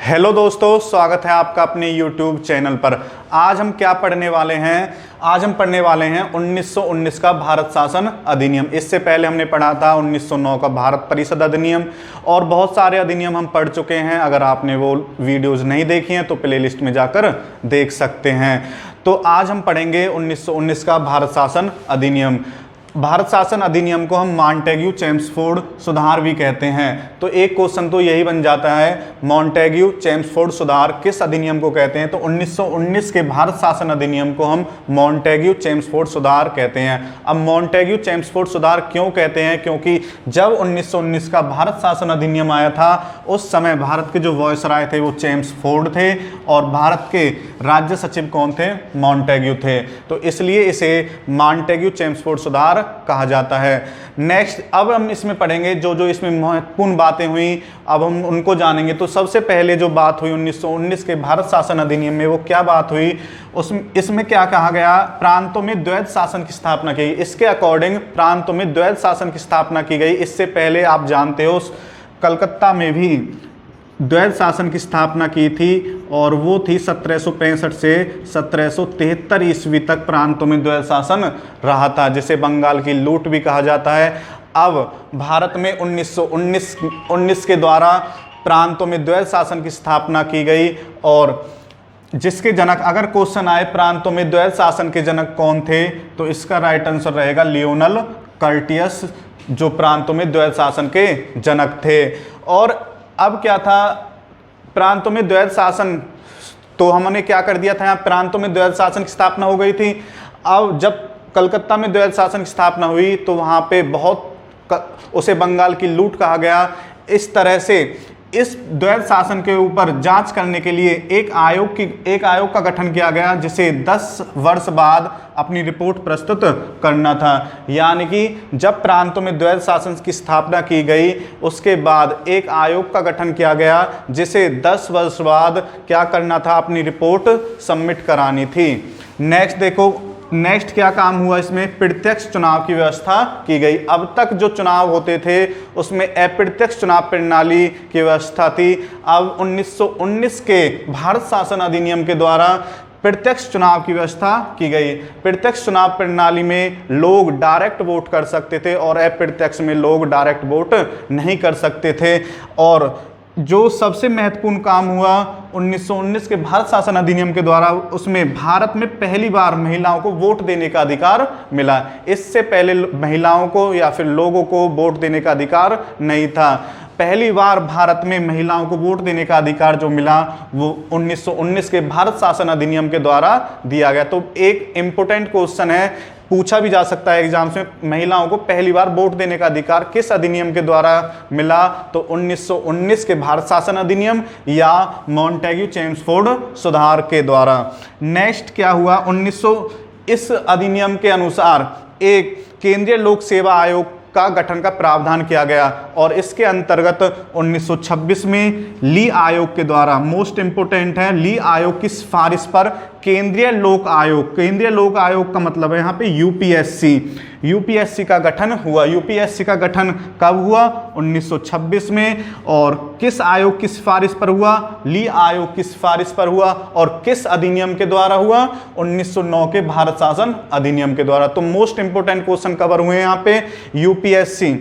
Hello दोस्तों, स्वागत है आपका अपने YouTube चैनल पर। आज हम क्या पढ़ने वाले हैं? आज हम पढ़ने वाले हैं 1919 का भारत शासन अधिनियम। इससे पहले हमने पढ़ा था 1909 का भारत परिषद अधिनियम और बहुत सारे अधिनियम हम पढ़ चुके हैं। अगर आपने वो वीडियोस नहीं देखी हैं तो प्लेलिस्ट में जाकर देख सकते हैं। तो आज हम पढ़ेंगे 1919 का भारत शासन अधिनियम। भारत शासन अधिनियम को हम मॉन्टेग्यू चेम्सफोर्ड सुधार भी कहते हैं। तो एक क्वेश्चन तो यही बन जाता है, मॉन्टेग्यू चेम्सफोर्ड सुधार किस अधिनियम को कहते हैं? तो 1919 के भारत शासन अधिनियम को हम मॉन्टेग्यू चेम्सफोर्ड सुधार कहते हैं। अब मॉन्टेग्यू चेम्सफोर्ड सुधार क्यों कहते हैं? क्योंकि जब 1919 का भारत शासन अधिनियम आया था उस समय भारत के जो वॉयसराय थे वो चेम्सफोर्ड थे और भारत के राज्य सचिव कौन थे? मॉन्टेग्यू थे। तो इसलिए इसे मॉन्टेग्यू चेम्सफोर्ड सुधार कहा जाता है। नेक्स्ट, अब हम इसमें पढ़ेंगे जो इसमें महत्वपूर्ण बातें हुई, अब हम उनको जानेंगे। तो सबसे पहले जो बात हुई 1919 के भारत शासन अधिनियम में, वो क्या बात हुई? इसमें क्या कहा गया? प्रांतों में द्वैध शासन की स्थापना की। इसके अकॉर्डिंग प्रांतों में द्वैध शासन की स्थापना की गई। इससे पहले आप जानते हो कलकत्ता में भी द्वैध शासन की स्थापना की थी और वो थी 1765 से 1773 ईस्वी तक प्रांतों में द्वैध शासन रहा था, जिसे बंगाल की लूट भी कहा जाता है। अब भारत में 1919 के द्वारा प्रांतों में द्वैध शासन की स्थापना की गई और जिसके जनक, अगर क्वेश्चन आए प्रांतों में द्वैध शासन के जनक कौन थे, तो इसका राइट आंसर रहेगा लियोनल कर्टियस, जो प्रांतों में द्वैध शासन के जनक थे। और अब क्या था, प्रांतों में द्वैध शासन, तो हमने क्या कर दिया था, यहाँ प्रांतों में द्वैध शासन की स्थापना हो गई थी। अब जब कलकत्ता में द्वैध शासन की स्थापना हुई तो वहाँ पे उसे बंगाल की लूट कहा गया। इस तरह से इस द्वैध शासन के ऊपर जांच करने के लिए एक आयोग का गठन किया गया, जिसे 10 वर्ष बाद अपनी रिपोर्ट प्रस्तुत करना था। यानी कि जब प्रांतों में द्वैध शासन की स्थापना की गई उसके बाद एक आयोग का गठन किया गया, जिसे 10 वर्ष बाद क्या करना था? अपनी रिपोर्ट सबमिट करानी थी। नेक्स्ट देखो, नेक्स्ट क्या काम हुआ? इसमें प्रत्यक्ष चुनाव की व्यवस्था की गई। अब तक जो चुनाव होते थे उसमें अप्रत्यक्ष चुनाव प्रणाली की व्यवस्था थी। अब 1919 के भारत शासन अधिनियम के द्वारा प्रत्यक्ष चुनाव की व्यवस्था की गई। प्रत्यक्ष चुनाव प्रणाली में लोग डायरेक्ट वोट कर सकते थे और अप्रत्यक्ष में लोग डायरेक्ट वोट नहीं कर सकते थे। और जो सबसे महत्वपूर्ण काम हुआ 1919 के भारत शासन अधिनियम के द्वारा, उसमें भारत में पहली बार महिलाओं को वोट देने का अधिकार मिला। इससे पहले महिलाओं को या फिर लोगों को वोट देने का अधिकार नहीं था। पहली बार भारत में महिलाओं को वोट देने का अधिकार जो मिला वो 1919 के भारत शासन अधिनियम के द्वारा दिया गया। तो एक इम्पोर्टेंट क्वेश्चन है, पूछा भी जा सकता है एग्जाम्स में, महिलाओं को पहली बार वोट देने का अधिकार किस अधिनियम के द्वारा मिला? तो 1919 के भारत शासन अधिनियम या मॉन्टेग्यू चेम्सफोर्ड सुधार के द्वारा। नेक्स्ट क्या हुआ? इस अधिनियम के अनुसार एक केंद्रीय लोक सेवा आयोग का गठन का प्रावधान किया गया और इसके अंतर्गत 1926 में ली आयोग के द्वारा, मोस्ट इंपोर्टेंट है, ली आयोग की सिफारिश पर केंद्रीय लोक आयोग का मतलब है यहाँ पे यूपीएससी का गठन हुआ। यूपीएससी का गठन कब हुआ? 1926 में। और किस आयोग की सिफारिश पर हुआ? ली आयोग की सिफारिश पर हुआ। और किस अधिनियम के द्वारा हुआ? 1909 के भारत शासन अधिनियम के द्वारा। तो मोस्ट इंपोर्टेंट क्वेश्चन कवर हुए यहाँ पे। यूपीएससी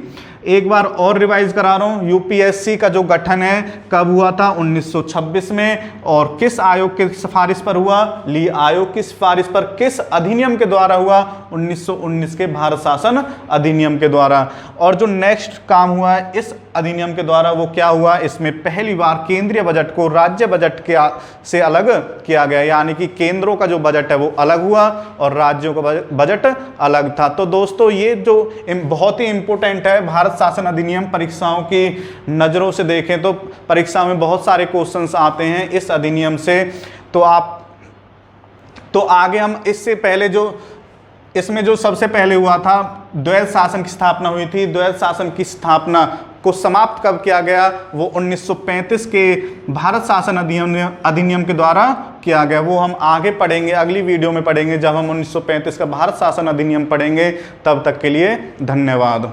एक बार और रिवाइज करा रहा हूँ, यूपीएससी का जो गठन है कब हुआ था? 1926 में। और किस आयोग की सिफारिश पर हुआ? ली आयोग की सिफारिश पर। किस अधिनियम के द्वारा हुआ? 1919 के भारत शासन अधिनियम के द्वारा। और जो नेक्स्ट काम हुआ है इस अधिनियम के द्वारा वो क्या हुआ? इसमें पहली बार केंद्रीय बजट को राज्य बजट के से अलग किया गया, यानी कि केंद्रों का जो बजट है वो अलग हुआ और राज्यों का बजट अलग था। तो दोस्तों ये जो बहुत ही इंपॉर्टेंट है भारत शासन अधिनियम, परीक्षाओं की नज़रों से देखें तो परीक्षा में बहुत सारे क्वेश्चंस आते हैं इस अधिनियम से। तो आगे हम इससे पहले इसमें जो सबसे पहले हुआ था, द्वैध शासन की स्थापना हुई थी। द्वैध शासन की स्थापना को समाप्त कब किया गया? वो 1935 के भारत शासन अधिनियम के द्वारा किया गया। वो हम आगे पढ़ेंगे, अगली वीडियो में पढ़ेंगे जब हम 1935 का भारत शासन अधिनियम पढ़ेंगे। तब तक के लिए धन्यवाद।